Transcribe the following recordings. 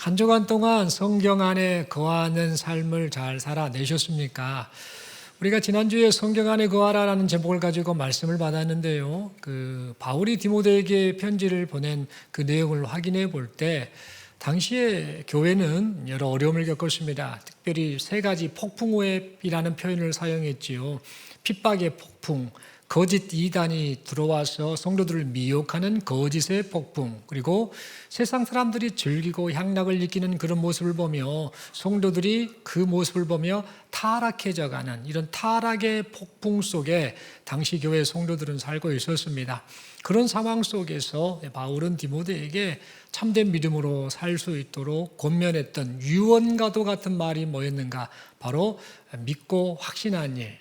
한 주간 동안 성경 안에 거하는 삶을 잘 살아내셨습니까? 우리가 지난주에 성경 안에 거하라라는 제목을 가지고 말씀을 받았는데요. 바울이 디모데에게 편지를 보낸 그 내용을 확인해 볼 때 당시에 교회는 여러 어려움을 겪었습니다. 특별히 세 가지 폭풍우회이라는 표현을 사용했지요. 핍박의 폭풍, 거짓 이단이 들어와서 성도들을 미혹하는 거짓의 폭풍, 그리고 세상 사람들이 즐기고 향락을 느끼는 그런 모습을 보며 성도들이 그 모습을 보며 타락해져가는 이런 타락의 폭풍 속에 당시 교회 성도들은 살고 있었습니다. 그런 상황 속에서 바울은 디모데에게 참된 믿음으로 살 수 있도록 권면했던 유언과도 같은 말이 뭐였는가? 바로 믿고 확신한 일,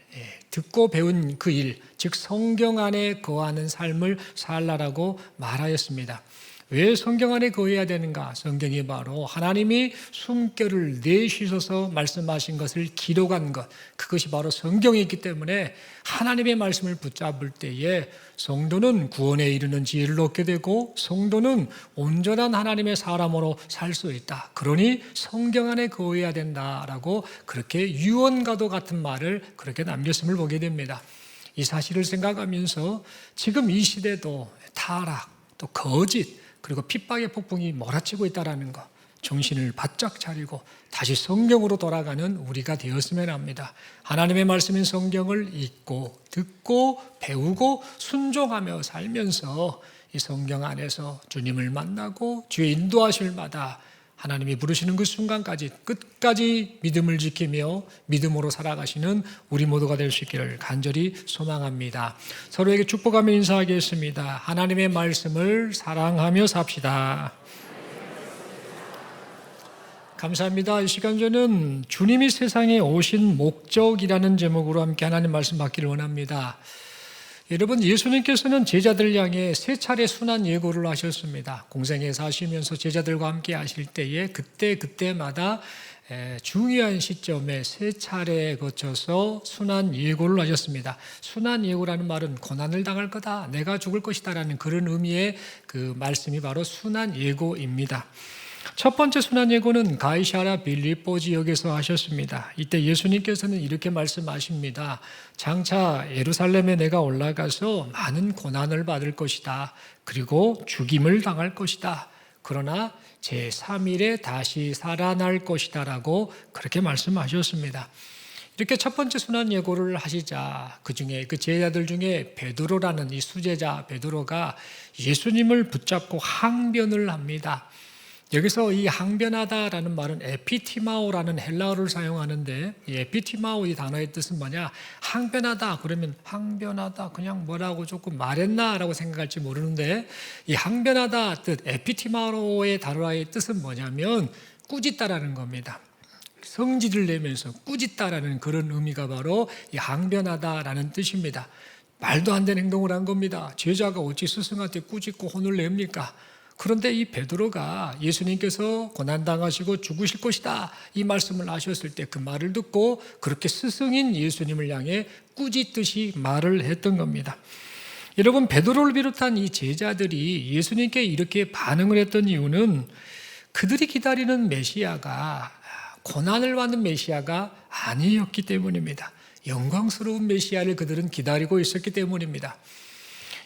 듣고 배운 그 일, 즉 성경 안에 거하는 삶을 살라라고 말하였습니다. 왜 성경 안에 거해야 되는가? 성경이 바로 하나님이 숨결을 내쉬셔서 말씀하신 것을 기록한 것, 그것이 바로 성경이 있기 때문에 하나님의 말씀을 붙잡을 때에 성도는 구원에 이르는 지혜를 얻게 되고 성도는 온전한 하나님의 사람으로 살 수 있다. 그러니 성경 안에 거해야 된다라고 그렇게 유언과도 같은 말을 그렇게 남겼음을 보게 됩니다. 이 사실을 생각하면서 지금 이 시대도 타락, 또 거짓, 그리고 핍박의 폭풍이 몰아치고 있다는 것, 정신을 바짝 차리고 다시 성경으로 돌아가는 우리가 되었으면 합니다. 하나님의 말씀인 성경을 읽고 듣고 배우고 순종하며 살면서 이 성경 안에서 주님을 만나고 주의 인도하실 마다 하나님이 부르시는 그 순간까지 끝까지 믿음을 지키며 믿음으로 살아가시는 우리 모두가 될 수 있기를 간절히 소망합니다. 서로에게 축복하며 인사하겠습니다. 하나님의 말씀을 사랑하며 삽시다. 감사합니다. 이 시간 저는 주님이 세상에 오신 목적이라는 제목으로 함께 하나님 말씀 받기를 원합니다. 여러분, 예수님께서는 제자들 향해 세 차례 순환 예고를 하셨습니다. 공생에 사시면서 제자들과 함께 하실 때에 그때마다 중요한 시점에 세 차례에 거쳐서 순환 예고를 하셨습니다. 순환 예고라는 말은 고난을 당할 거다, 내가 죽을 것이다 라는 그런 의미의 그 말씀이 바로 순환 예고입니다. 첫 번째 순환 예고는 가이사랴 빌립보 지역에서 하셨습니다. 이때 예수님께서는 이렇게 말씀하십니다. 장차 예루살렘에 내가 올라가서 많은 고난을 받을 것이다. 그리고 죽임을 당할 것이다. 그러나 제3일에 다시 살아날 것이다 라고 그렇게 말씀하셨습니다. 이렇게 첫 번째 순환 예고를 하시자 그 제자들 중에 베드로라는 이 수제자 베드로가 예수님을 붙잡고 항변을 합니다. 여기서 이 항변하다라는 말은 에피티마오라는 헬라어를 사용하는데 이 에피티마오 이 단어의 뜻은 뭐냐? 항변하다 그러면 항변하다 그냥 뭐라고 조금 말했나라고 생각할지 모르는데 이 항변하다 뜻 에피티마오의 단어의 뜻은 뭐냐면 꾸짖다라는 겁니다. 성질을 내면서 꾸짖다라는 그런 의미가 바로 이 항변하다라는 뜻입니다. 말도 안 되는 행동을 한 겁니다. 제자가 어찌 스승한테 꾸짖고 혼을 냅니까? 그런데 이 베드로가 예수님께서 고난당하시고 죽으실 것이다 이 말씀을 하셨을 때 그 말을 듣고 그렇게 스승인 예수님을 향해 꾸짖듯이 말을 했던 겁니다. 여러분, 베드로를 비롯한 이 제자들이 예수님께 이렇게 반응을 했던 이유는 그들이 기다리는 메시아가 고난을 받는 메시아가 아니었기 때문입니다. 영광스러운 메시아를 그들은 기다리고 있었기 때문입니다.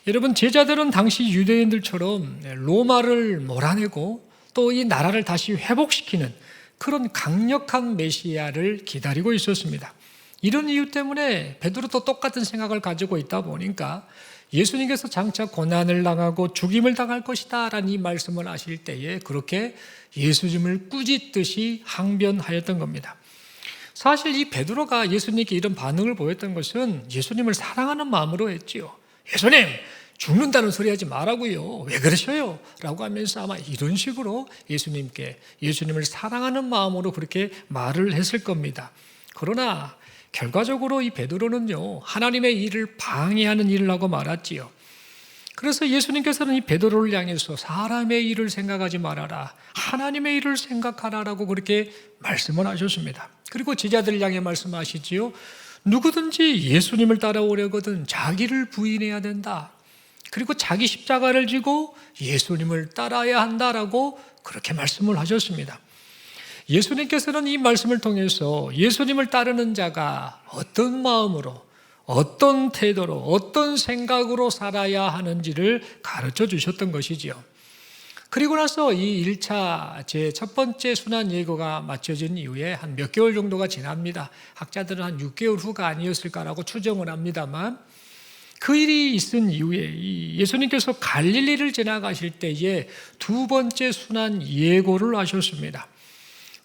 여러분, 제자들은 당시 유대인들처럼 로마를 몰아내고 또 이 나라를 다시 회복시키는 그런 강력한 메시아를 기다리고 있었습니다. 이런 이유 때문에 베드로도 똑같은 생각을 가지고 있다 보니까 예수님께서 장차 고난을 당하고 죽임을 당할 것이다 라는 이 말씀을 하실 때에 그렇게 예수님을 꾸짖듯이 항변하였던 겁니다. 사실 이 베드로가 예수님께 이런 반응을 보였던 것은 예수님을 사랑하는 마음으로 했지요. 예수님, 죽는다는 소리 하지 말라고요. 왜 그러셔요? 라고 하면서 아마 이런 식으로 예수님을 사랑하는 마음으로 그렇게 말을 했을 겁니다. 그러나 결과적으로 이 베드로는요, 하나님의 일을 방해하는 일을 하고 말았지요. 그래서 예수님께서는 이 베드로를 향해서 사람의 일을 생각하지 말아라, 하나님의 일을 생각하라라고 그렇게 말씀을 하셨습니다. 그리고 제자들을 향해 말씀하시지요. 누구든지 예수님을 따라오려거든 자기를 부인해야 된다. 그리고 자기 십자가를 지고 예수님을 따라야 한다라고 그렇게 말씀을 하셨습니다. 예수님께서는 이 말씀을 통해서 예수님을 따르는 자가 어떤 마음으로, 어떤 태도로, 어떤 생각으로 살아야 하는지를 가르쳐 주셨던 것이지요. 그리고 나서 이 1차 제 첫 번째 순환 예고가 마쳐진 이후에 한 몇 개월 정도가 지납니다. 학자들은 한 6개월 후가 아니었을까라고 추정을 합니다만, 그 일이 있은 이후에 예수님께서 갈릴리를 지나가실 때에 두 번째 순환 예고를 하셨습니다.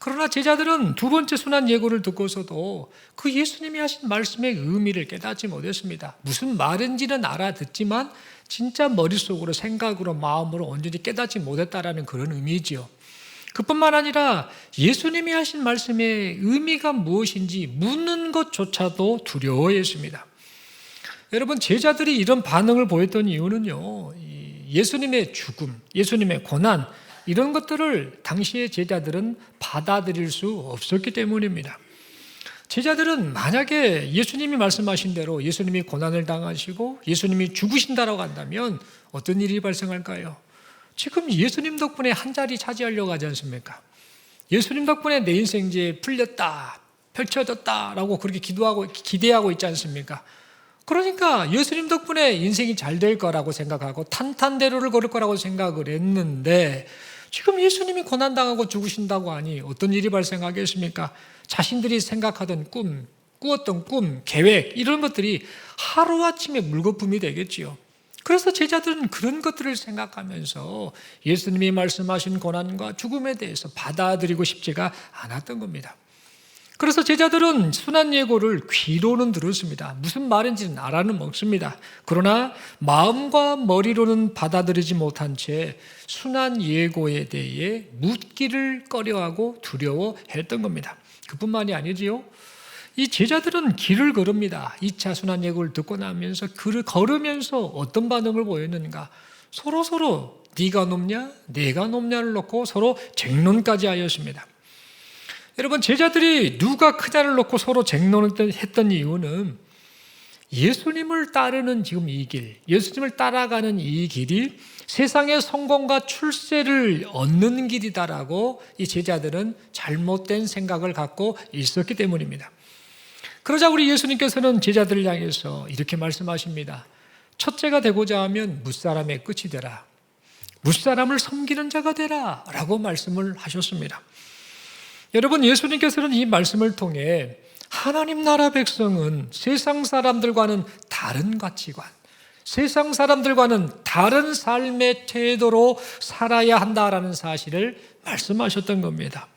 그러나 제자들은 두 번째 순환 예고를 듣고서도 그 예수님이 하신 말씀의 의미를 깨닫지 못했습니다. 무슨 말인지는 알아듣지만 진짜 머릿속으로, 생각으로, 마음으로 온전히 깨닫지 못했다라는 그런 의미지요. 그뿐만 아니라 예수님이 하신 말씀의 의미가 무엇인지 묻는 것조차도 두려워했습니다. 여러분, 제자들이 이런 반응을 보였던 이유는요, 예수님의 죽음, 예수님의 고난, 이런 것들을 당시의 제자들은 받아들일 수 없었기 때문입니다. 제자들은 만약에 예수님이 말씀하신 대로 예수님이 고난을 당하시고 예수님이 죽으신다라고 한다면 어떤 일이 발생할까요? 지금 예수님 덕분에 한 자리 차지하려고 하지 않습니까? 예수님 덕분에 내 인생 이제 풀렸다, 펼쳐졌다라고 그렇게 기대하고 있지 않습니까? 그러니까 예수님 덕분에 인생이 잘 될 거라고 생각하고 탄탄대로를 걸을 거라고 생각을 했는데, 지금 예수님이 고난당하고 죽으신다고 하니 어떤 일이 발생하겠습니까? 자신들이 생각하던 꿈, 꾸었던 꿈, 계획, 이런 것들이 하루아침에 물거품이 되겠지요. 그래서 제자들은 그런 것들을 생각하면서 예수님이 말씀하신 고난과 죽음에 대해서 받아들이고 싶지가 않았던 겁니다. 그래서 제자들은 순환 예고를 귀로는 들었습니다. 무슨 말인지는 알아는 먹습니다. 그러나 마음과 머리로는 받아들이지 못한 채 순환 예고에 대해 묻기를 꺼려하고 두려워했던 겁니다. 그뿐만이 아니지요. 이 제자들은 길을 걸읍니다. 2차 순환 예고를 듣고 나면서 길을 걸으면서 어떤 반응을 보였는가? 서로 네가 높냐, 내가 높냐를 놓고 서로 쟁론까지 하였습니다. 여러분, 제자들이 누가 크냐를 놓고 서로 쟁론을 했던 이유는 예수님을 따르는 지금 이 길, 예수님을 따라가는 이 길이 세상의 성공과 출세를 얻는 길이다라고 이 제자들은 잘못된 생각을 갖고 있었기 때문입니다. 그러자 우리 예수님께서는 제자들을 향해서 이렇게 말씀하십니다. 첫째가 되고자 하면 뭇사람의 끝이 되라. 뭇사람을 섬기는 자가 되라 라고 말씀을 하셨습니다. 여러분, 예수님께서는 이 말씀을 통해 하나님 나라 백성은 세상 사람들과는 다른 가치관, 세상 사람들과는 다른 삶의 태도로 살아야 한다라는 사실을 말씀하셨던 겁니다.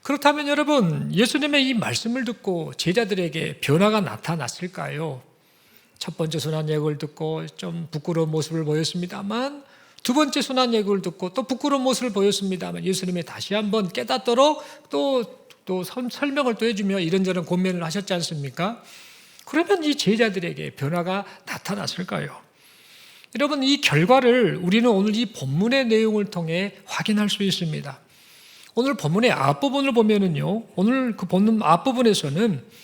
그렇다면 여러분, 예수님의 이 말씀을 듣고 제자들에게 변화가 나타났을까요? 첫 번째 순환 예고를 듣고 좀 부끄러운 모습을 보였습니다만, 두 번째 순환 예고를 듣고 또 부끄러운 모습을 보였습니다만 예수님이 다시 한번 깨닫도록 또 설명을 또 해주며 이런저런 권면을 하셨지 않습니까? 그러면 이 제자들에게 변화가 나타났을까요? 여러분, 이 결과를 우리는 오늘 이 본문의 내용을 통해 확인할 수 있습니다. 오늘 본문의 앞부분을 보면은요, 오늘 그 본문 앞부분에서는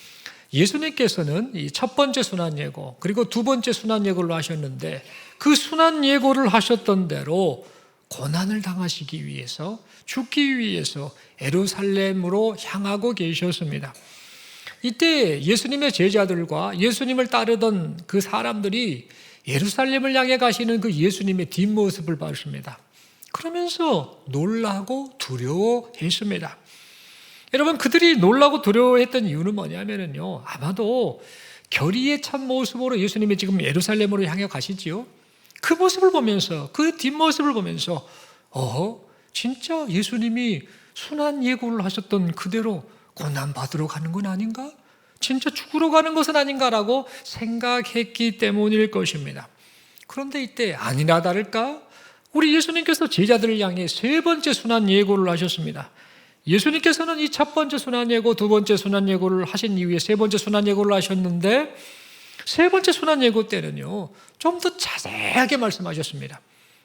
예수님께서는 이 첫 번째 순환 예고 그리고 두 번째 순환 예고를 하셨는데, 그 순환 예고를 하셨던 대로 고난을 당하시기 위해서, 죽기 위해서 예루살렘으로 향하고 계셨습니다. 이때 예수님의 제자들과 예수님을 따르던 그 사람들이 예루살렘을 향해 가시는 그 예수님의 뒷모습을 봤습니다. 그러면서 놀라고 두려워했습니다. 여러분, 그들이 놀라고 두려워했던 이유는 뭐냐면요, 아마도 결의의 참 모습으로 예수님이 지금 예루살렘으로 향해 가시지요. 그 모습을 보면서, 그 뒷모습을 보면서 진짜 예수님이 순환 예고를 하셨던 그대로 고난받으러 가는 건 아닌가? 진짜 죽으러 가는 것은 아닌가라고 생각했기 때문일 것입니다. 그런데 이때 아니나 다를까? 우리 예수님께서 제자들을 향해 세 번째 순환 예고를 하셨습니다. 예수님께서는 이 첫 번째 순환 예고, 두 번째 순환 예고를 하신 이후에 세 번째 순환 예고를 하셨는데, 세 번째 순환 예고 때는요, 좀 더 자세하게 말씀하셨습니다.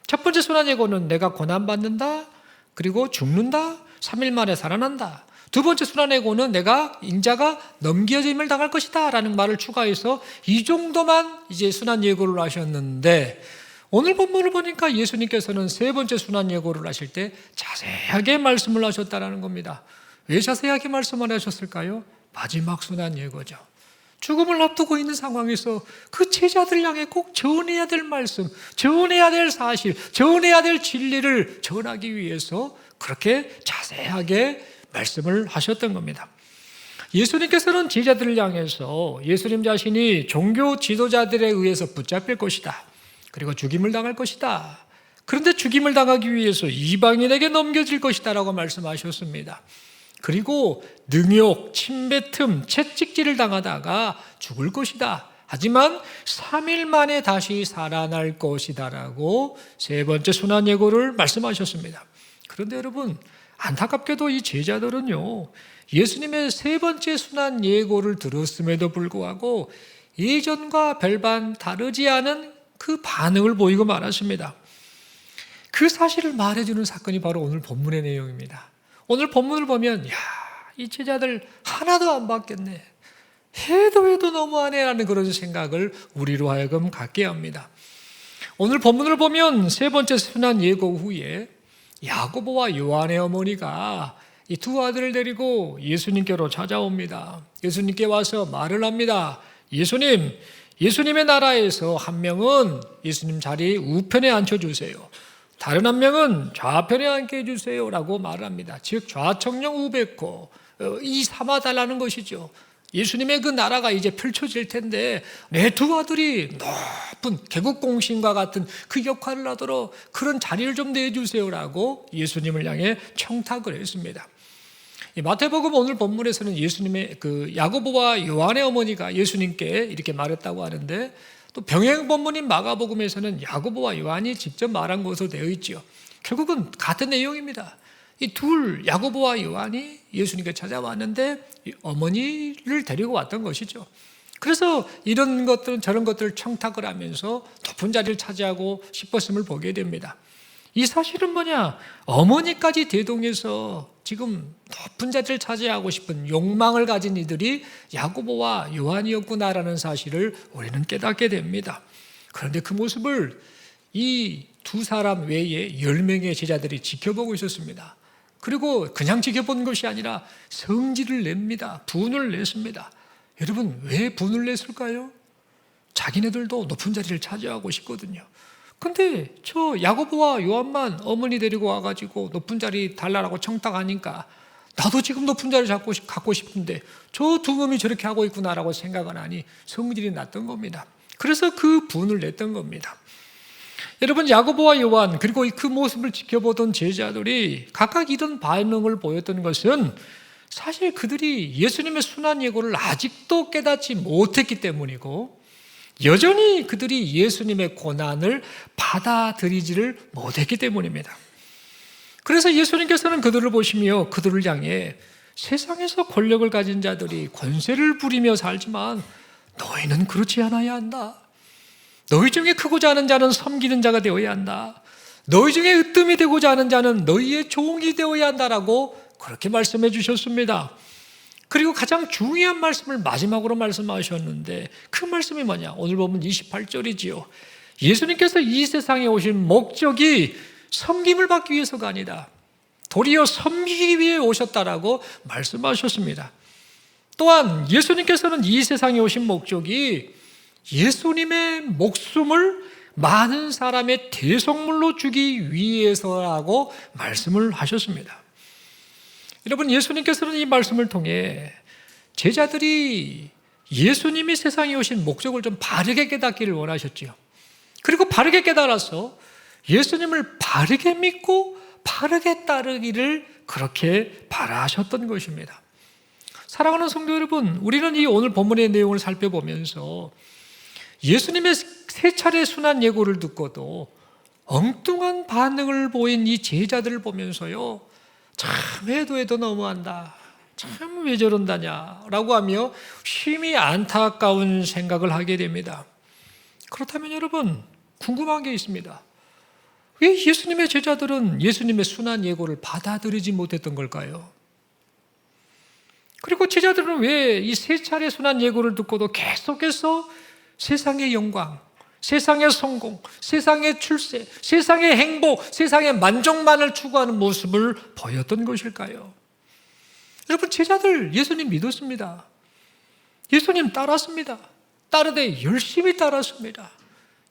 첫 번째 순환 예고는 내가 고난받는다, 그리고 죽는다, 3일 만에 살아난다. 두 번째 순환 예고는 내가 인자가 넘겨짐을 당할 것이다 라는 말을 추가해서 이 정도만 이제 순환 예고를 하셨는데, 오늘 본문을 보니까 예수님께서는 세 번째 순환 예고를 하실 때 자세하게 말씀을 하셨다는 겁니다. 왜 자세하게 말씀을 하셨을까요? 마지막 순환 예고죠. 죽음을 앞두고 있는 상황에서 그 제자들 향해 꼭 전해야 될 말씀, 전해야 될 사실, 전해야 될 진리를 전하기 위해서 그렇게 자세하게 말씀을 하셨던 겁니다. 예수님께서는 제자들을 향해서 예수님 자신이 종교 지도자들에 의해서 붙잡힐 것이다. 그리고 죽임을 당할 것이다. 그런데 죽임을 당하기 위해서 이방인에게 넘겨질 것이다 라고 말씀하셨습니다. 그리고 능욕, 침뱉음, 채찍질을 당하다가 죽을 것이다. 하지만 3일 만에 다시 살아날 것이다 라고 세 번째 순환 예고를 말씀하셨습니다. 그런데 여러분, 안타깝게도 이 제자들은요, 예수님의 세 번째 순환 예고를 들었음에도 불구하고 예전과 별반 다르지 않은 그 반응을 보이고 말았습니다. 그 사실을 말해주는 사건이 바로 오늘 본문의 내용입니다. 오늘 본문을 보면 이 제자들 하나도 안 받겠네, 해도 너무하네 라는 그런 생각을 우리로 하여금 갖게 합니다. 오늘 본문을 보면 세 번째 순환 예고 후에 야고보와 요한의 어머니가 이 두 아들을 데리고 예수님께로 찾아옵니다. 예수님께 와서 말을 합니다. 예수님의 나라에서 한 명은 예수님 자리 우편에 앉혀주세요. 다른 한 명은 좌편에 앉게 해주세요 라고 말을 합니다. 즉 좌청령 우백호, 이 삼아달라는 것이죠. 예수님의 그 나라가 이제 펼쳐질 텐데 내 두 아들이 높은 개국공신과 같은 그 역할을 하도록 그런 자리를 좀 내주세요라고 예수님을 향해 청탁을 했습니다. 마태복음 오늘 본문에서는 예수님의 그 야고보와 요한의 어머니가 예수님께 이렇게 말했다고 하는데, 또 병행 본문인 마가복음에서는 야고보와 요한이 직접 말한 것으로 되어 있죠. 결국은 같은 내용입니다. 이 둘 야고보와 요한이 예수님께 찾아왔는데 어머니를 데리고 왔던 것이죠. 그래서 이런 것들 저런 것들을 청탁을 하면서 높은 자리를 차지하고 싶었음을 보게 됩니다. 이 사실은 뭐냐? 어머니까지 대동해서 지금 높은 자리를 차지하고 싶은 욕망을 가진 이들이 야고보와 요한이었구나라는 사실을 우리는 깨닫게 됩니다. 그런데 그 모습을 이 두 사람 외에 10명의 제자들이 지켜보고 있었습니다. 그리고 그냥 지켜본 것이 아니라 성질을 냅니다. 분을 냈습니다. 여러분, 왜 분을 냈을까요? 자기네들도 높은 자리를 차지하고 싶거든요. 근데 저 야고보와 요한만 어머니 데리고 와가지고 높은 자리 달라고 청탁하니까 나도 지금 높은 자리 갖고 싶은데 저 두 놈이 저렇게 하고 있구나라고 생각을 하니 성질이 났던 겁니다. 그래서 그 분을 냈던 겁니다. 여러분, 야고보와 요한 그리고 그 모습을 지켜보던 제자들이 각각 이런 반응을 보였던 것은 사실 그들이 예수님의 순환 예고를 아직도 깨닫지 못했기 때문이고, 여전히 그들이 예수님의 고난을 받아들이지를 못했기 때문입니다. 그래서 예수님께서는 그들을 보시며 그들을 향해 세상에서 권력을 가진 자들이 권세를 부리며 살지만 너희는 그렇지 않아야 한다. 너희 중에 크고자 하는 자는 섬기는 자가 되어야 한다. 너희 중에 으뜸이 되고자 하는 자는 너희의 종이 되어야 한다라고 그렇게 말씀해 주셨습니다. 그리고 가장 중요한 말씀을 마지막으로 말씀하셨는데 그 말씀이 뭐냐? 오늘 보면 28절이지요. 예수님께서 이 세상에 오신 목적이 섬김을 받기 위해서가 아니다. 도리어 섬기기 위해 오셨다라고 말씀하셨습니다. 또한 예수님께서는 이 세상에 오신 목적이 예수님의 목숨을 많은 사람의 대속물로 주기 위해서라고 말씀을 하셨습니다. 여러분, 예수님께서는 이 말씀을 통해 제자들이 예수님이 세상에 오신 목적을 좀 바르게 깨닫기를 원하셨지요. 그리고 바르게 깨달아서 예수님을 바르게 믿고 바르게 따르기를 그렇게 바라셨던 것입니다. 사랑하는 성도 여러분, 우리는 이 오늘 본문의 내용을 살펴보면서 예수님의 세 차례 순환 예고를 듣고도 엉뚱한 반응을 보인 이 제자들을 보면서요, 참 해도 너무한다, 참 왜 저런다냐 라고 하며 심히 안타까운 생각을 하게 됩니다. 그렇다면 여러분, 궁금한 게 있습니다. 왜 예수님의 제자들은 예수님의 순환 예고를 받아들이지 못했던 걸까요? 그리고 제자들은 왜 이 세 차례 순환 예고를 듣고도 계속해서 세상의 영광, 세상의 성공, 세상의 출세, 세상의 행복, 세상의 만족만을 추구하는 모습을 보였던 것일까요? 여러분, 제자들 예수님 믿었습니다. 예수님 따랐습니다. 따르되 열심히 따랐습니다.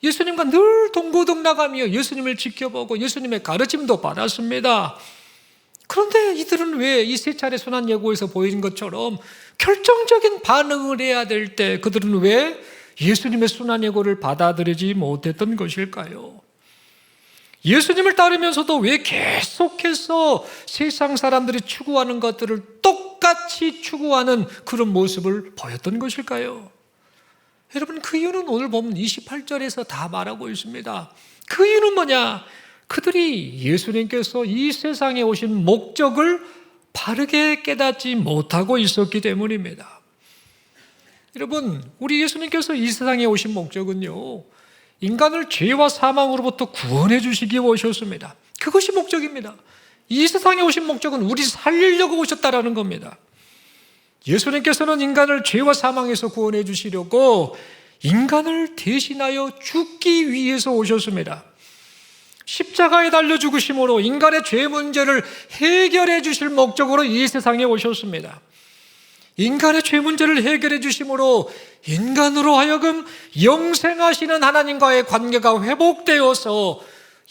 예수님과 늘 동고동락하며 예수님을 지켜보고 예수님의 가르침도 받았습니다. 그런데 이들은 왜 이 세 차례 순환 예고에서 보인 것처럼 결정적인 반응을 해야 될 때 그들은 왜 예수님의 순환 예고를 받아들이지 못했던 것일까요? 예수님을 따르면서도 왜 계속해서 세상 사람들이 추구하는 것들을 똑같이 추구하는 그런 모습을 보였던 것일까요? 여러분, 그 이유는 오늘 보면 28절에서 다 말하고 있습니다. 그 이유는 뭐냐? 그들이 예수님께서 이 세상에 오신 목적을 바르게 깨닫지 못하고 있었기 때문입니다. 여러분, 우리 예수님께서 이 세상에 오신 목적은요, 인간을 죄와 사망으로부터 구원해 주시기 위해 오셨습니다. 그것이 목적입니다. 이 세상에 오신 목적은 우리 살리려고 오셨다라는 겁니다. 예수님께서는 인간을 죄와 사망에서 구원해 주시려고 인간을 대신하여 죽기 위해서 오셨습니다. 십자가에 달려 죽으심으로 인간의 죄 문제를 해결해 주실 목적으로 이 세상에 오셨습니다. 인간의 죄 문제를 해결해 주심으로 인간으로 하여금 영생하시는 하나님과의 관계가 회복되어서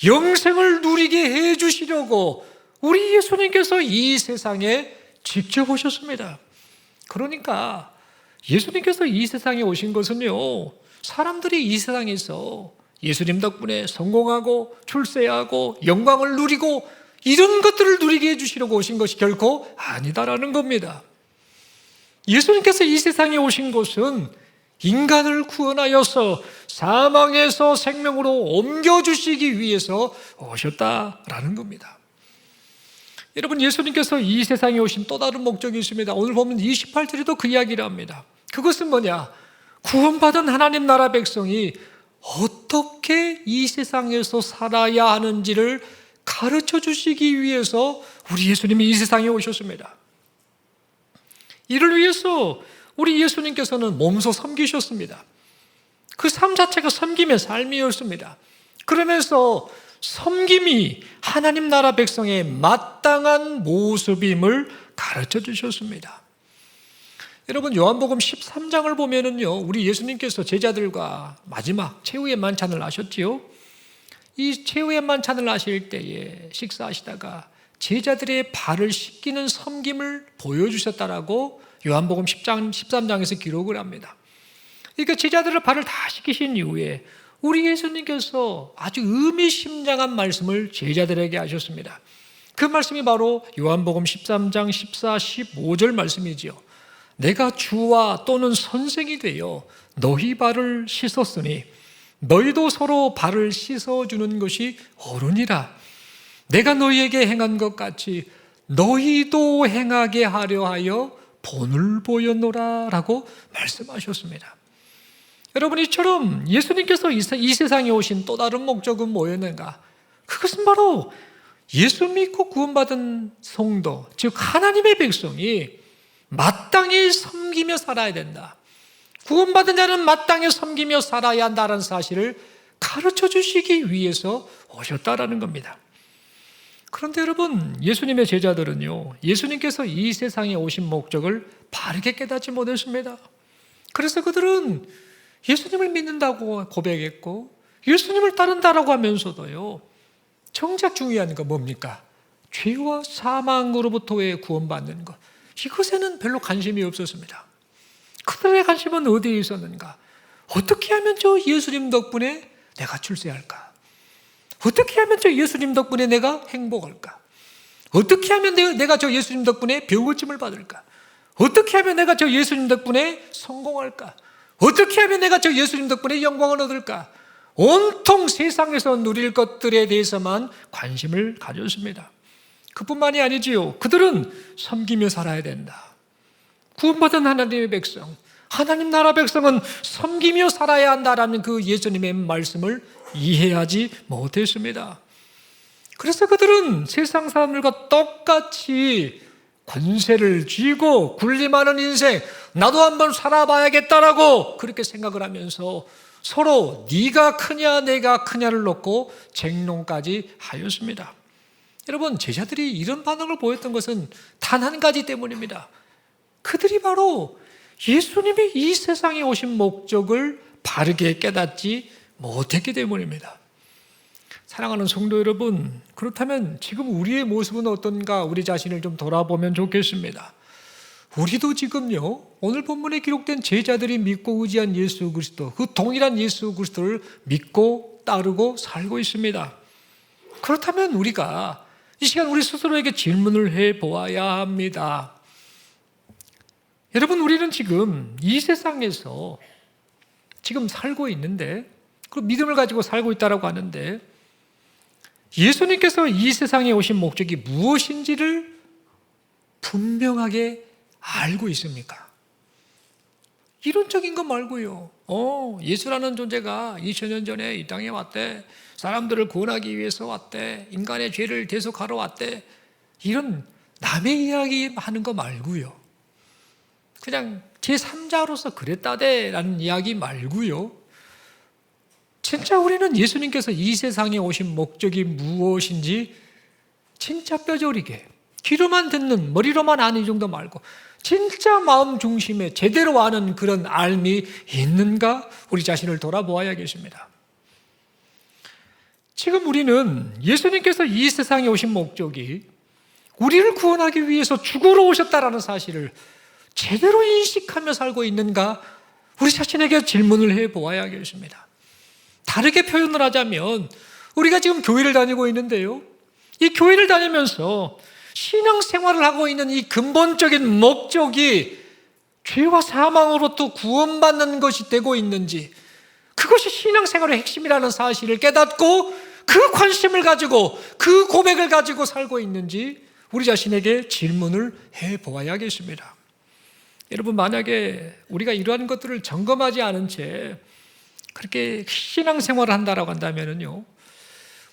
영생을 누리게 해 주시려고 우리 예수님께서 이 세상에 직접 오셨습니다. 그러니까 예수님께서 이 세상에 오신 것은요, 사람들이 이 세상에서 예수님 덕분에 성공하고 출세하고 영광을 누리고 이런 것들을 누리게 해주시려고 오신 것이 결코 아니다라는 겁니다. 예수님께서 이 세상에 오신 것은 인간을 구원하여서 사망에서 생명으로 옮겨주시기 위해서 오셨다라는 겁니다. 여러분, 예수님께서 이 세상에 오신 또 다른 목적이 있습니다. 오늘 보면 28절에도 그 이야기를 합니다. 그것은 뭐냐? 구원받은 하나님 나라 백성이 어떻게 이 세상에서 살아야 하는지를 가르쳐 주시기 위해서 우리 예수님이 이 세상에 오셨습니다. 이를 위해서 우리 예수님께서는 몸소 섬기셨습니다. 그 삶 자체가 섬김의 삶이었습니다. 그러면서 섬김이 하나님 나라 백성의 마땅한 모습임을 가르쳐 주셨습니다. 여러분, 요한복음 13장을 보면은요, 우리 예수님께서 제자들과 마지막 최후의 만찬을 하셨지요. 이 최후의 만찬을 하실 때에 식사하시다가 제자들의 발을 씻기는 섬김을 보여주셨다라고 요한복음 13장에서 기록을 합니다. 그러니까 제자들의 발을 다 씻기신 이후에 우리 예수님께서 아주 의미심장한 말씀을 제자들에게 하셨습니다. 그 말씀이 바로 요한복음 13장 14, 15절 말씀이지요. 내가 주와 또는 선생이 되어 너희 발을 씻었으니 너희도 서로 발을 씻어주는 것이 옳으니라. 내가 너희에게 행한 것 같이 너희도 행하게 하려 하여 본을 보였노라 라고 말씀하셨습니다. 여러분, 이처럼 예수님께서 이 세상에 오신 또 다른 목적은 뭐였는가? 그것은 바로 예수 믿고 구원받은 성도, 즉 하나님의 백성이 마땅히 섬기며 살아야 된다. 구원받은 자는 마땅히 섬기며 살아야 한다는 사실을 가르쳐 주시기 위해서 오셨다라는 겁니다. 그런데 여러분, 예수님의 제자들은요, 예수님께서 이 세상에 오신 목적을 바르게 깨닫지 못했습니다. 그래서 그들은 예수님을 믿는다고 고백했고 예수님을 따른다라고 하면서도요, 정작 중요한 거 뭡니까? 죄와 사망으로부터의 구원받는 것, 이것에는 별로 관심이 없었습니다. 그들의 관심은 어디에 있었는가? 어떻게 하면 저 예수님 덕분에 내가 출세할까? 어떻게 하면 저 예수님 덕분에 내가 행복할까? 어떻게 하면 내가 저 예수님 덕분에 병고침을 받을까? 어떻게 하면 내가 저 예수님 덕분에 성공할까? 어떻게 하면 내가 저 예수님 덕분에 영광을 얻을까? 온통 세상에서 누릴 것들에 대해서만 관심을 가졌습니다. 그뿐만이 아니지요. 그들은 섬기며 살아야 된다. 구원받은 하나님의 백성, 하나님 나라 백성은 섬기며 살아야 한다라는 그 예수님의 말씀을 이해하지 못했습니다. 그래서 그들은 세상 사람들과 똑같이 권세를 쥐고 군림하는 인생, 나도 한번 살아봐야겠다라고 그렇게 생각을 하면서 서로 네가 크냐 내가 크냐를 놓고 쟁론까지 하였습니다. 여러분, 제자들이 이런 반응을 보였던 것은 단 한 가지 때문입니다. 그들이 바로 예수님이 이 세상에 오신 목적을 바르게 깨닫지 못했기 때문입니다. 사랑하는 성도 여러분, 그렇다면 지금 우리의 모습은 어떤가 우리 자신을 좀 돌아보면 좋겠습니다. 우리도 지금요, 오늘 본문에 기록된 제자들이 믿고 의지한 예수 그리스도, 그 동일한 예수 그리스도를 믿고 따르고 살고 있습니다. 그렇다면 우리가 이 시간 우리 스스로에게 질문을 해보아야 합니다. 여러분, 우리는 지금 이 세상에서 지금 살고 있는데, 그 믿음을 가지고 살고 있다고 하는데, 예수님께서 이 세상에 오신 목적이 무엇인지를 분명하게 알고 있습니까? 이론적인 것 말고요. 예수라는 존재가 2000년 전에 이 땅에 왔대. 사람들을 구원하기 위해서 왔대. 인간의 죄를 대속하러 왔대. 이런 남의 이야기 하는 거 말고요. 그냥 제3자로서 그랬다대라는 이야기 말고요. 진짜 우리는 예수님께서 이 세상에 오신 목적이 무엇인지 진짜 뼈저리게 귀로만 듣는, 머리로만 아는 이 정도 말고 진짜 마음 중심에 제대로 아는 그런 알미 있는가 우리 자신을 돌아보아야겠습니다. 지금 우리는 예수님께서 이 세상에 오신 목적이 우리를 구원하기 위해서 죽으러 오셨다라는 사실을 제대로 인식하며 살고 있는가 우리 자신에게 질문을 해보아야겠습니다. 다르게 표현을 하자면 우리가 지금 교회를 다니고 있는데요, 이 교회를 다니면서 신앙생활을 하고 있는 이 근본적인 목적이 죄와 사망으로부터 구원받는 것이 되고 있는지, 그것이 신앙생활의 핵심이라는 사실을 깨닫고 그 관심을 가지고 그 고백을 가지고 살고 있는지 우리 자신에게 질문을 해보아야겠습니다. 여러분, 만약에 우리가 이러한 것들을 점검하지 않은 채 그렇게 신앙생활을 한다라고 한다면요,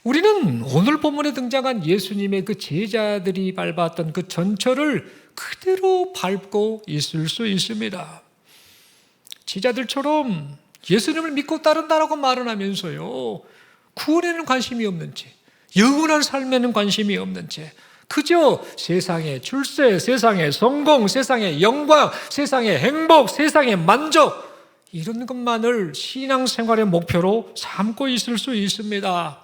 우리는 오늘 본문에 등장한 예수님의 그 제자들이 밟았던 그 전철을 그대로 밟고 있을 수 있습니다. 제자들처럼 예수님을 믿고 따른다라고 말은 하면서요, 구원에는 관심이 없는 채, 영원한 삶에는 관심이 없는 채, 그저 세상의 출세, 세상의 성공, 세상의 영광, 세상의 행복, 세상의 만족, 이런 것만을 신앙생활의 목표로 삼고 있을 수 있습니다.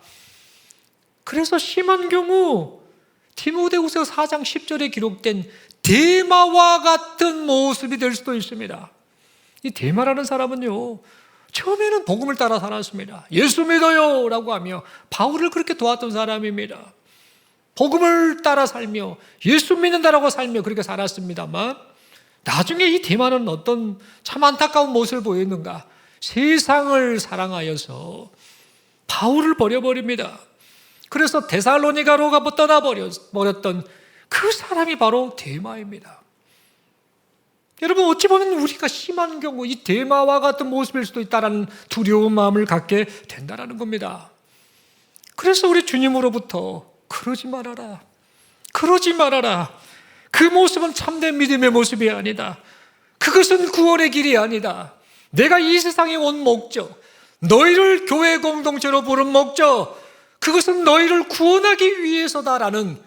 그래서 심한 경우 디모데후서 4장 10절에 기록된 데마와 같은 모습이 될 수도 있습니다. 이 데마라는 사람은요, 처음에는 복음을 따라 살았습니다. 예수 믿어요 라고 하며 바울을 그렇게 도왔던 사람입니다. 복음을 따라 살며 예수 믿는다라고 살며 그렇게 살았습니다만, 나중에 이 데마는 어떤 참 안타까운 모습을 보였는가? 세상을 사랑하여서 바울을 버려버립니다. 그래서 데살로니가로 떠나버렸던 그 사람이 바로 데마입니다. 여러분, 어찌 보면 우리가 심한 경우 이 데마와 같은 모습일 수도 있다는 두려운 마음을 갖게 된다는 겁니다. 그래서 우리 주님으로부터 그러지 말아라, 그러지 말아라, 그 모습은 참된 믿음의 모습이 아니다, 그것은 구원의 길이 아니다, 내가 이 세상에 온 목적, 너희를 교회 공동체로 부른 목적, 그것은 너희를 구원하기 위해서다라는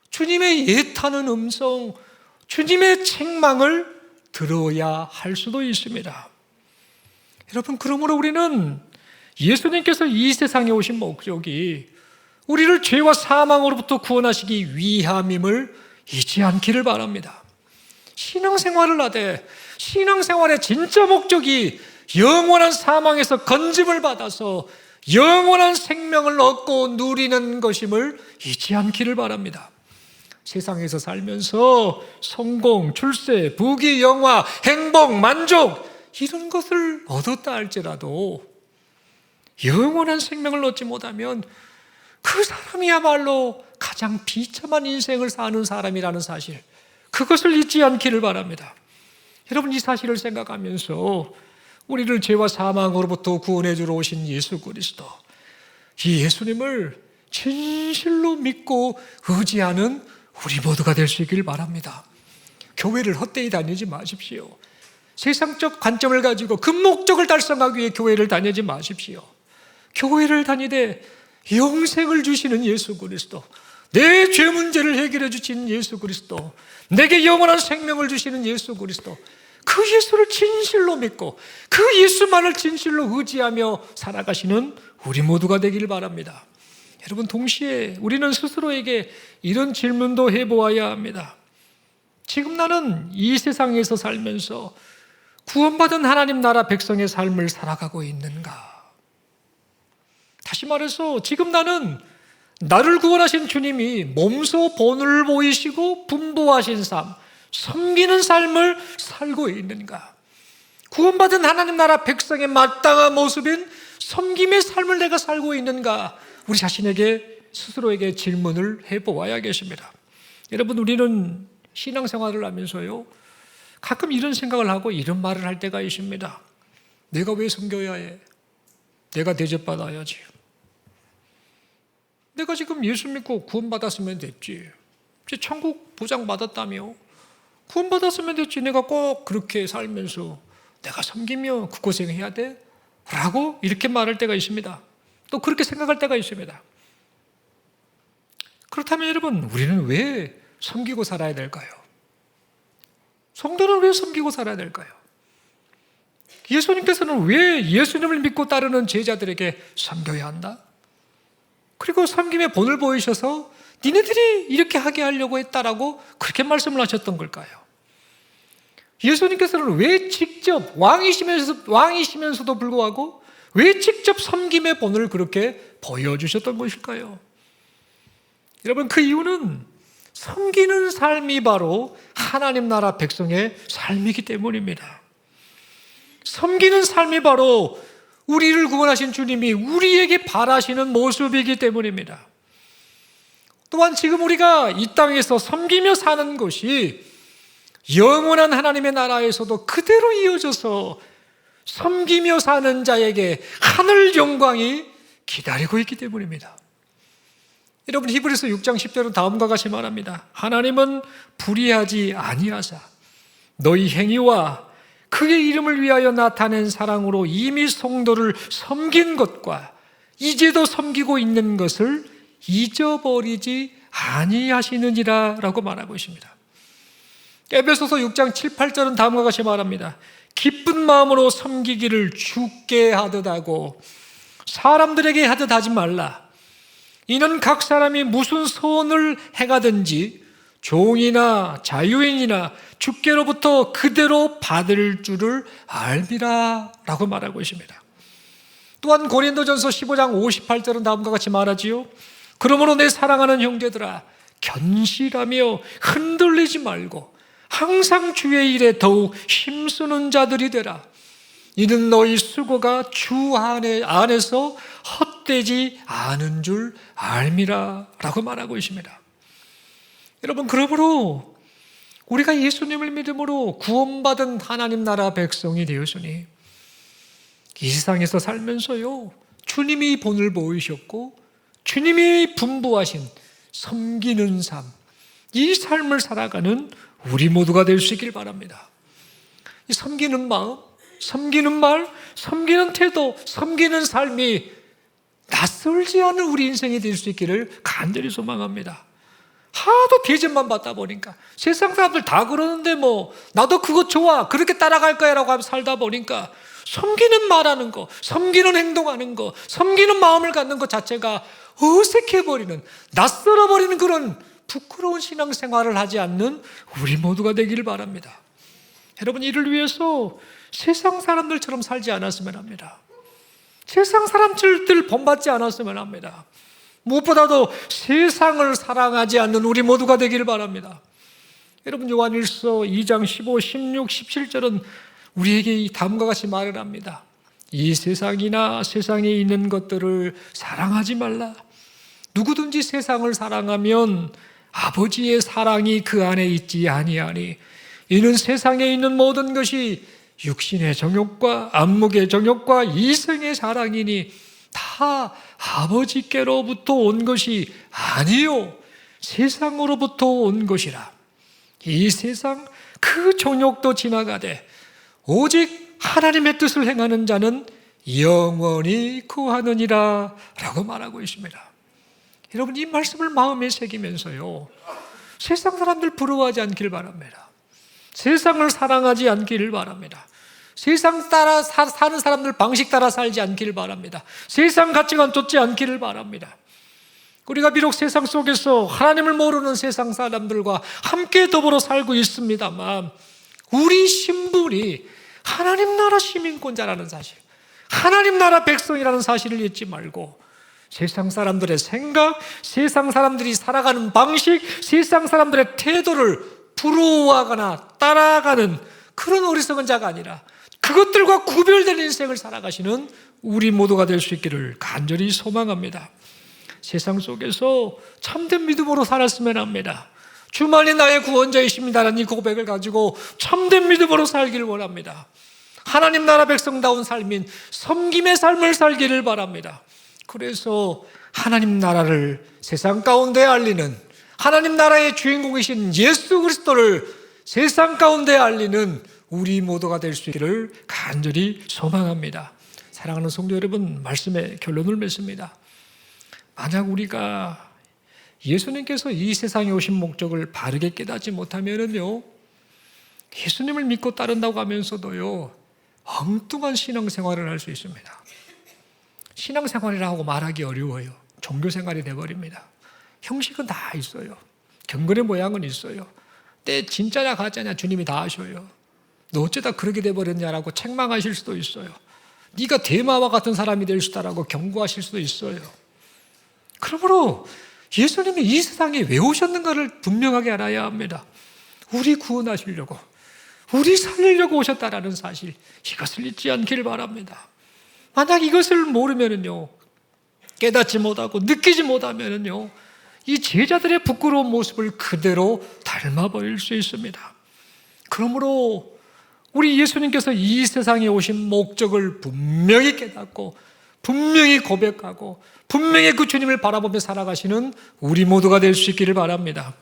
주님의 예타는 음성, 주님의 책망을 들어야 할 수도 있습니다. 여러분, 그러므로 우리는 예수님께서 이 세상에 오신 목적이 우리를 죄와 사망으로부터 구원하시기 위함임을 잊지 않기를 바랍니다. 신앙생활을 하되 신앙생활의 진짜 목적이 영원한 사망에서 건짐을 받아서 영원한 생명을 얻고 누리는 것임을 잊지 않기를 바랍니다. 세상에서 살면서 성공, 출세, 부귀, 영화, 행복, 만족 이런 것을 얻었다 할지라도 영원한 생명을 얻지 못하면 그 사람이야말로 가장 비참한 인생을 사는 사람이라는 사실, 그것을 잊지 않기를 바랍니다. 여러분, 이 사실을 생각하면서 우리를 죄와 사망으로부터 구원해 주러 오신 예수 그리스도, 이 예수님을 진실로 믿고 의지하는 우리 모두가 될 수 있기를 바랍니다. 교회를 헛되이 다니지 마십시오. 세상적 관점을 가지고 그 목적을 달성하기 위해 교회를 다니지 마십시오. 교회를 다니되 영생을 주시는 예수 그리스도, 내 죄 문제를 해결해 주시는 예수 그리스도, 내게 영원한 생명을 주시는 예수 그리스도, 그 예수를 진실로 믿고 그 예수만을 진실로 의지하며 살아가시는 우리 모두가 되길 바랍니다. 여러분, 동시에 우리는 스스로에게 이런 질문도 해보아야 합니다. 지금 나는 이 세상에서 살면서 구원받은 하나님 나라 백성의 삶을 살아가고 있는가? 다시 말해서 지금 나는 나를 구원하신 주님이 몸소 본을 보이시고 분부하신 삶, 섬기는 삶을 살고 있는가? 구원받은 하나님 나라 백성의 마땅한 모습인 섬김의 삶을 내가 살고 있는가? 우리 자신에게 스스로에게 질문을 해보아야겠습니다. 여러분, 우리는 신앙생활을 하면서요, 가끔 이런 생각을 하고 이런 말을 할 때가 있습니다. 내가 왜 섬겨야 해? 내가 대접받아야지. 내가 지금 예수 믿고 구원받았으면 됐지. 이제 천국 보장받았다며 구원받았으면 됐지. 내가 꼭 그렇게 살면서 내가 섬기며 그 고생해야 돼? 라고 이렇게 말할 때가 있습니다. 또 그렇게 생각할 때가 있습니다. 그렇다면 여러분, 우리는 왜 섬기고 살아야 될까요? 성도는 왜 섬기고 살아야 될까요? 예수님께서는 왜 예수님을 믿고 따르는 제자들에게 섬겨야 한다? 그리고 섬김의 본을 보이셔서 니네들이 이렇게 하게 하려고 했다라고 그렇게 말씀을 하셨던 걸까요? 예수님께서는 왜 직접 왕이시면서도 불구하고 왜 직접 섬김의 본을 그렇게 보여주셨던 것일까요? 여러분, 그 이유는 섬기는 삶이 바로 하나님 나라 백성의 삶이기 때문입니다. 섬기는 삶이 바로 우리를 구원하신 주님이 우리에게 바라시는 모습이기 때문입니다. 또한 지금 우리가 이 땅에서 섬기며 사는 것이 영원한 하나님의 나라에서도 그대로 이어져서 섬기며 사는 자에게 하늘 영광이 기다리고 있기 때문입니다. 여러분, 히브리서 6장 10절은 다음과 같이 말합니다. 하나님은 불의하지 아니하사 너희 행위와 그의 이름을 위하여 나타낸 사랑으로 이미 성도를 섬긴 것과 이제도 섬기고 있는 것을 잊어버리지 아니하시느니라 라고 말하고 있습니다. 에베소서 6장 7, 8절은 다음과 같이 말합니다. 기쁜 마음으로 섬기기를 주께 하듯 하고 사람들에게 하듯 하지 말라. 이는 각 사람이 무슨 소원을 행하든지 종이나 자유인이나 주께로부터 그대로 받을 줄을 알미라 라고 말하고 있습니다. 또한 고린도전서 15장 58절은 다음과 같이 말하지요. 그러므로 내 사랑하는 형제들아, 견실하며 흔들리지 말고 항상 주의 일에 더욱 힘쓰는 자들이 되라. 이는 너희 수고가 주 안에서 헛되지 않은 줄 알미라 라고 말하고 있습니다. 여러분, 그러므로 우리가 예수님을 믿음으로 구원받은 하나님 나라 백성이 되었으니 이 세상에서 살면서요, 주님이 본을 보이셨고 주님이 분부하신 섬기는 삶, 이 삶을 살아가는 우리 모두가 될 수 있길 바랍니다. 이 섬기는 마음, 섬기는 말, 섬기는 태도, 섬기는 삶이 낯설지 않은 우리 인생이 될 수 있기를 간절히 소망합니다. 하도 대접만 받다 보니까 세상 사람들 다 그러는데 뭐 나도 그거 좋아, 그렇게 따라갈 거야 라고 하면서 살다 보니까 섬기는 말하는 거, 섬기는 행동하는 거, 섬기는 마음을 갖는 것 자체가 어색해버리는, 낯설어버리는 그런 부끄러운 신앙생활을 하지 않는 우리 모두가 되기를 바랍니다. 여러분, 이를 위해서 세상 사람들처럼 살지 않았으면 합니다. 세상 사람들 본받지 않았으면 합니다. 무엇보다도 세상을 사랑하지 않는 우리 모두가 되기를 바랍니다. 여러분, 요한일서 2장 15, 16, 17절은 우리에게 이 다음과 같이 말을 합니다. 이 세상이나 세상에 있는 것들을 사랑하지 말라. 누구든지 세상을 사랑하면 아버지의 사랑이 그 안에 있지 아니하니 이는 세상에 있는 모든 것이 육신의 정욕과 안목의 정욕과 이생의 사랑이니 다 아버지께로부터 온 것이 아니요 세상으로부터 온 것이라. 이 세상 그 정욕도 지나가되 오직 하나님의 뜻을 행하는 자는 영원히 거하느니라 라고 말하고 있습니다. 여러분, 이 말씀을 마음에 새기면서요, 세상 사람들 부러워하지 않기를 바랍니다. 세상을 사랑하지 않기를 바랍니다. 세상 따라 사는 사람들 방식 따라 살지 않기를 바랍니다. 세상 가치관 쫓지 않기를 바랍니다. 우리가 비록 세상 속에서 하나님을 모르는 세상 사람들과 함께 더불어 살고 있습니다만, 우리 신분이 하나님 나라 시민권자라는 사실, 하나님 나라 백성이라는 사실을 잊지 말고, 세상 사람들의 생각, 세상 사람들이 살아가는 방식, 세상 사람들의 태도를 부러워하거나 따라가는 그런 어리석은 자가 아니라 그것들과 구별된 인생을 살아가시는 우리 모두가 될 수 있기를 간절히 소망합니다. 세상 속에서 참된 믿음으로 살았으면 합니다. 주만이 나의 구원자이십니다라는 이 고백을 가지고 참된 믿음으로 살기를 원합니다. 하나님 나라 백성다운 삶인 섬김의 삶을 살기를 바랍니다. 그래서 하나님 나라를 세상 가운데 알리는, 하나님 나라의 주인공이신 예수 그리스도를 세상 가운데 알리는 우리 모두가 될 수 있기를 간절히 소망합니다. 사랑하는 성도 여러분, 말씀의 결론을 맺습니다. 만약 우리가 예수님께서 이 세상에 오신 목적을 바르게 깨닫지 못하면요, 예수님을 믿고 따른다고 하면서도요, 엉뚱한 신앙생활을 할 수 있습니다. 신앙생활이라고 말하기 어려워요. 종교생활이 돼버립니다. 형식은 다 있어요. 경건의 모양은 있어요. 때 진짜냐 가짜냐 주님이 다 아셔요. 너 어쩌다 그렇게 돼버렸냐라고 책망하실 수도 있어요. 네가 대마와 같은 사람이 될 수 있다라고 경고하실 수도 있어요. 그러므로 예수님이 이 세상에 왜 오셨는가를 분명하게 알아야 합니다. 우리 구원하시려고, 우리 살리려고 오셨다라는 사실, 이것을 잊지 않기를 바랍니다. 만약 이것을 모르면은요, 깨닫지 못하고 느끼지 못하면은요, 이 제자들의 부끄러운 모습을 그대로 닮아버릴 수 있습니다. 그러므로 우리 예수님께서 이 세상에 오신 목적을 분명히 깨닫고 분명히 고백하고 분명히 그 주님을 바라보며 살아가시는 우리 모두가 될 수 있기를 바랍니다.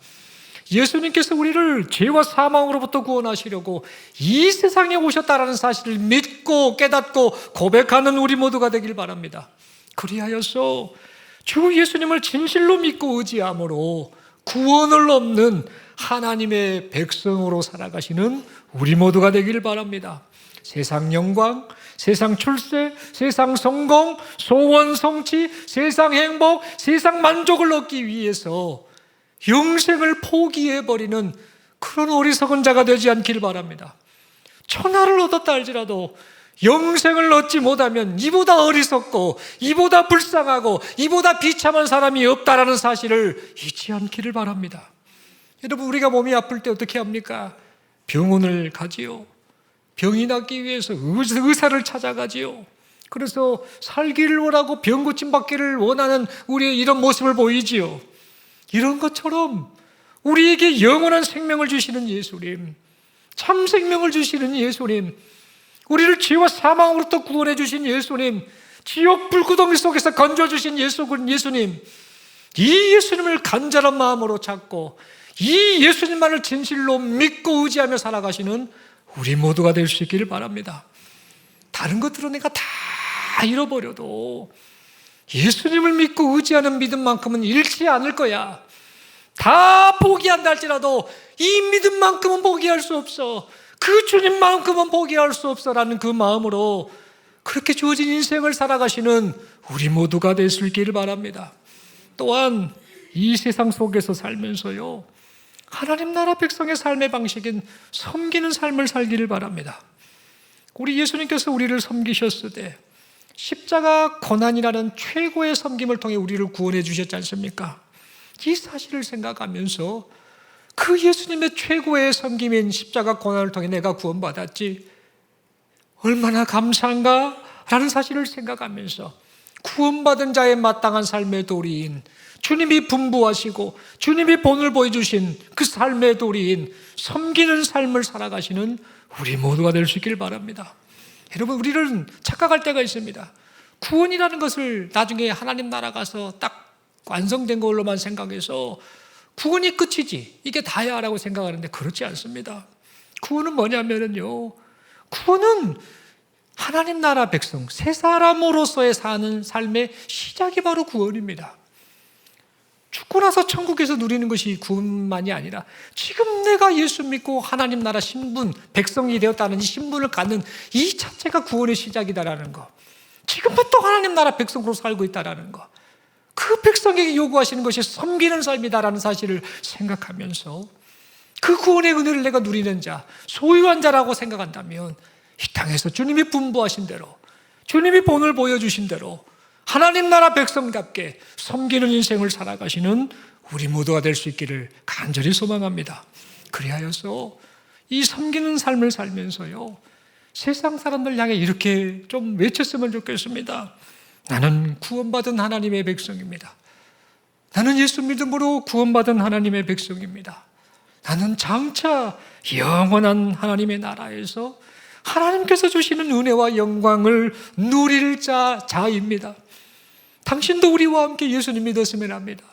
예수님께서 우리를 죄와 사망으로부터 구원하시려고 이 세상에 오셨다라는 사실을 믿고 깨닫고 고백하는 우리 모두가 되길 바랍니다. 그리하여서 주 예수님을 진실로 믿고 의지함으로 구원을 얻는 하나님의 백성으로 살아가시는 우리 모두가 되기를 바랍니다. 세상 영광, 세상 출세, 세상 성공, 소원 성취, 세상 행복, 세상 만족을 얻기 위해서 영생을 포기해버리는 그런 어리석은 자가 되지 않기를 바랍니다. 천하를 얻었다 할지라도 영생을 얻지 못하면 이보다 어리석고 이보다 불쌍하고 이보다 비참한 사람이 없다라는 사실을 잊지 않기를 바랍니다. 여러분, 우리가 몸이 아플 때 어떻게 합니까? 병원을 가지요. 병이 낫기 위해서 의사를 찾아가지요. 그래서 살기를 원하고 병 고침 받기를 원하는 우리의 이런 모습을 보이지요. 이런 것처럼 우리에게 영원한 생명을 주시는 예수님, 참 생명을 주시는 예수님, 우리를 죄와 사망으로부터 구원해 주신 예수님, 지옥 불구덩이 속에서 건져주신 예수님, 이 예수님을 간절한 마음으로 찾고 이 예수님만을 진실로 믿고 의지하며 살아가시는 우리 모두가 될 수 있기를 바랍니다. 다른 것들은 내가 다 잃어버려도 예수님을 믿고 의지하는 믿음만큼은 잃지 않을 거야. 다 포기한다 할지라도 이 믿음만큼은 포기할 수 없어. 그 주님만큼은 포기할 수 없어라는 그 마음으로 그렇게 주어진 인생을 살아가시는 우리 모두가 될 수 있기를 바랍니다. 또한 이 세상 속에서 살면서요, 하나님 나라 백성의 삶의 방식인 섬기는 삶을 살기를 바랍니다. 우리 예수님께서 우리를 섬기셨을 때 십자가 고난이라는 최고의 섬김을 통해 우리를 구원해 주셨지 않습니까? 이 사실을 생각하면서 그 예수님의 최고의 섬김인 십자가 고난을 통해 내가 구원받았지, 얼마나 감사한가 라는 사실을 생각하면서 구원받은 자의 마땅한 삶의 도리인, 주님이 분부하시고 주님이 본을 보여주신 그 삶의 도리인 섬기는 삶을 살아가시는 우리 모두가 될 수 있기를 바랍니다. 여러분, 우리는 착각할 때가 있습니다. 구원이라는 것을 나중에 하나님 나라 가서 딱 완성된 걸로만 생각해서 구원이 끝이지, 이게 다야 라고 생각하는데 그렇지 않습니다. 구원은 뭐냐면요, 구원은 하나님 나라 백성, 새 사람으로서의 사는 삶의 시작이 바로 구원입니다. 죽고 나서 천국에서 누리는 것이 구원만이 아니라 지금 내가 예수 믿고 하나님 나라 신분, 백성이 되었다는 이 신분을 갖는 이 자체가 구원의 시작이다라는 거. 지금부터 하나님 나라 백성으로 살고 있다라는 거. 그 백성에게 요구하시는 것이 섬기는 삶이다라는 사실을 생각하면서 그 구원의 은혜를 내가 누리는 자, 소유한 자라고 생각한다면 이 땅에서 주님이 분부하신 대로, 주님이 본을 보여주신 대로 하나님 나라 백성답게 섬기는 인생을 살아가시는 우리 모두가 될 수 있기를 간절히 소망합니다. 그리하여서 이 섬기는 삶을 살면서요, 세상 사람들 향해 이렇게 좀 외쳤으면 좋겠습니다. 나는 구원받은 하나님의 백성입니다. 나는 예수 믿음으로 구원받은 하나님의 백성입니다. 나는 장차 영원한 하나님의 나라에서 하나님께서 주시는 은혜와 영광을 누릴 자입니다. 당신도 우리와 함께 예수님 믿었으면 합니다.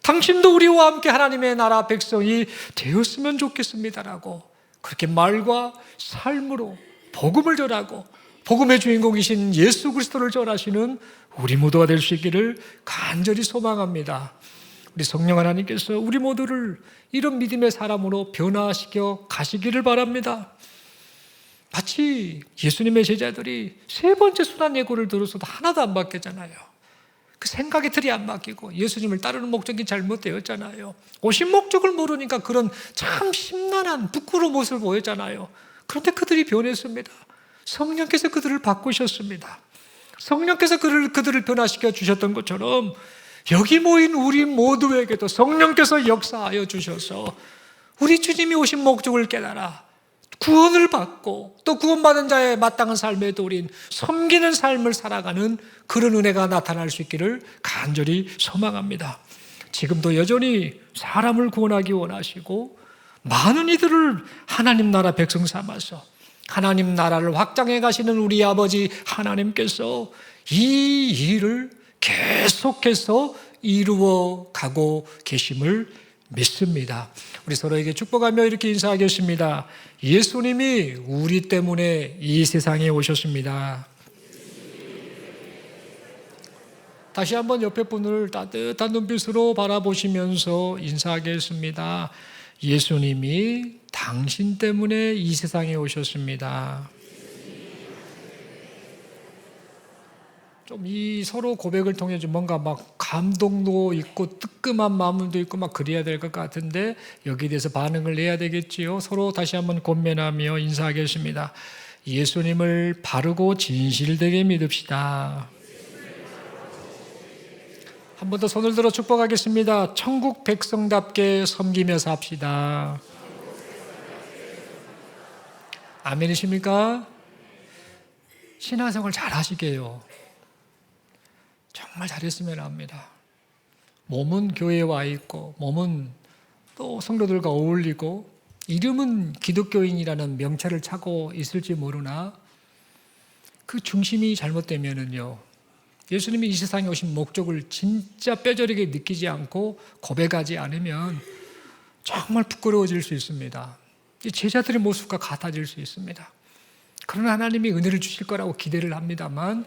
당신도 우리와 함께 하나님의 나라 백성이 되었으면 좋겠습니다라고 그렇게 말과 삶으로 복음을 전하고 복음의 주인공이신 예수 그리스도를 전하시는 우리 모두가 될 수 있기를 간절히 소망합니다. 우리 성령 하나님께서 우리 모두를 이런 믿음의 사람으로 변화시켜 가시기를 바랍니다. 마치 예수님의 제자들이 세 번째 순환 예고를 들어서도 하나도 안 바뀌었잖아요. 그 생각의 틀이 안 바뀌고 예수님을 따르는 목적이 잘못되었잖아요. 오신 목적을 모르니까 그런 참 심란한 부끄러운 모습을 보였잖아요. 그런데 그들이 변했습니다. 성령께서 그들을 바꾸셨습니다. 성령께서 그들을 변화시켜 주셨던 것처럼 여기 모인 우리 모두에게도 성령께서 역사하여 주셔서 우리 주님이 오신 목적을 깨달아 구원을 받고 또 구원받은 자의 마땅한 삶에 도린 섬기는 삶을 살아가는 그런 은혜가 나타날 수 있기를 간절히 소망합니다. 지금도 여전히 사람을 구원하기 원하시고 많은 이들을 하나님 나라 백성 삼아서 하나님 나라를 확장해 가시는 우리 아버지 하나님께서 이 일을 계속해서 이루어 가고 계심을 믿습니다. 우리 서로에게 축복하며 이렇게 인사하겠습니다. 예수님이 우리 때문에 이 세상에 오셨습니다. 다시 한번 옆에 분을 따뜻한 눈빛으로 바라보시면서 인사하겠습니다. 예수님이 당신 때문에 이 세상에 오셨습니다. 좀 이 서로 고백을 통해 좀 뭔가 막 감동도 있고 뜨끔한 마음도 있고 막 그래야 될 것 같은데 여기에 대해서 반응을 내야 되겠지요. 서로 다시 한번 권면하며 인사하겠습니다. 예수님을 바르고 진실되게 믿읍시다. 한 번 더 손을 들어 축복하겠습니다. 천국 백성답게 섬기며 삽시다. 아멘이십니까? 신앙생활 잘 하시게요. 정말 잘했으면 합니다. 몸은 교회에 와 있고 몸은 또 성도들과 어울리고 이름은 기독교인이라는 명찰을 차고 있을지 모르나 그 중심이 잘못되면은요, 예수님이 이 세상에 오신 목적을 진짜 뼈저리게 느끼지 않고 고백하지 않으면 정말 부끄러워질 수 있습니다. 제자들의 모습과 같아질 수 있습니다. 그러나 하나님이 은혜를 주실 거라고 기대를 합니다만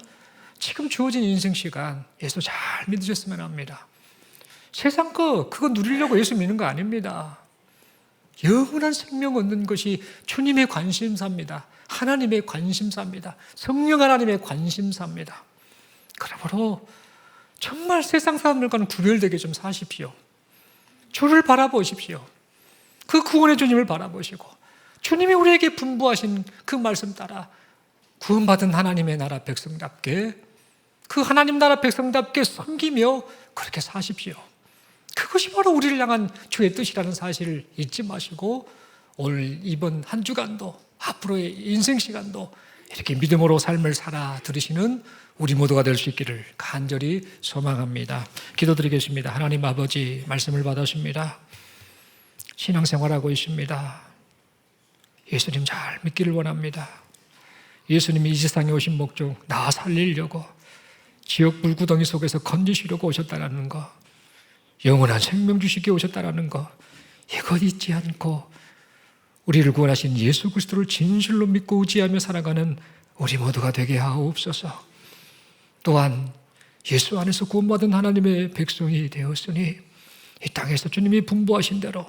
지금 주어진 인생 시간 예수 잘 믿으셨으면 합니다. 세상 그거 누리려고 예수 믿는 거 아닙니다. 영원한 생명 얻는 것이 주님의 관심사입니다. 하나님의 관심사입니다. 성령 하나님의 관심사입니다. 그러므로 정말 세상 사람들과는 구별되게 좀 사십시오. 주를 바라보십시오. 그 구원의 주님을 바라보시고 주님이 우리에게 분부하신 그 말씀 따라 구원받은 하나님의 나라 백성답게 그 하나님 나라 백성답게 섬기며 그렇게 사십시오. 그것이 바로 우리를 향한 주의 뜻이라는 사실을 잊지 마시고 오늘 이번 한 주간도 앞으로의 인생 시간도 이렇게 믿음으로 삶을 살아 들으시는 우리 모두가 될 수 있기를 간절히 소망합니다. 기도드리겠습니다. 하나님 아버지 말씀을 받았습니다. 신앙생활하고 있습니다. 예수님 잘 믿기를 원합니다. 예수님이 이 세상에 오신 목적 나 살리려고 지옥 불구덩이 속에서 건지시려고 오셨다라는 거, 영원한 생명 주시기에 오셨다라는 거, 이것 잊지 않고 우리를 구원하신 예수 그리스도를 진실로 믿고 의지하며 살아가는 우리 모두가 되게 하옵소서. 또한 예수 안에서 구원받은 하나님의 백성이 되었으니 이 땅에서 주님이 분부하신 대로,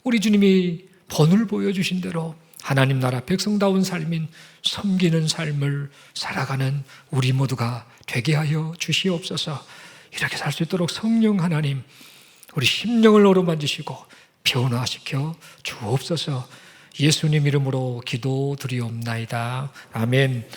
우리 주님이 본을 보여주신 대로 하나님 나라 백성다운 삶인 섬기는 삶을 살아가는 우리 모두가 되게 하여 주시옵소서. 이렇게 살 수 있도록 성령 하나님, 우리 심령을 어루만지시고 변화시켜 주옵소서. 예수님 이름으로 기도드리옵나이다. 아멘.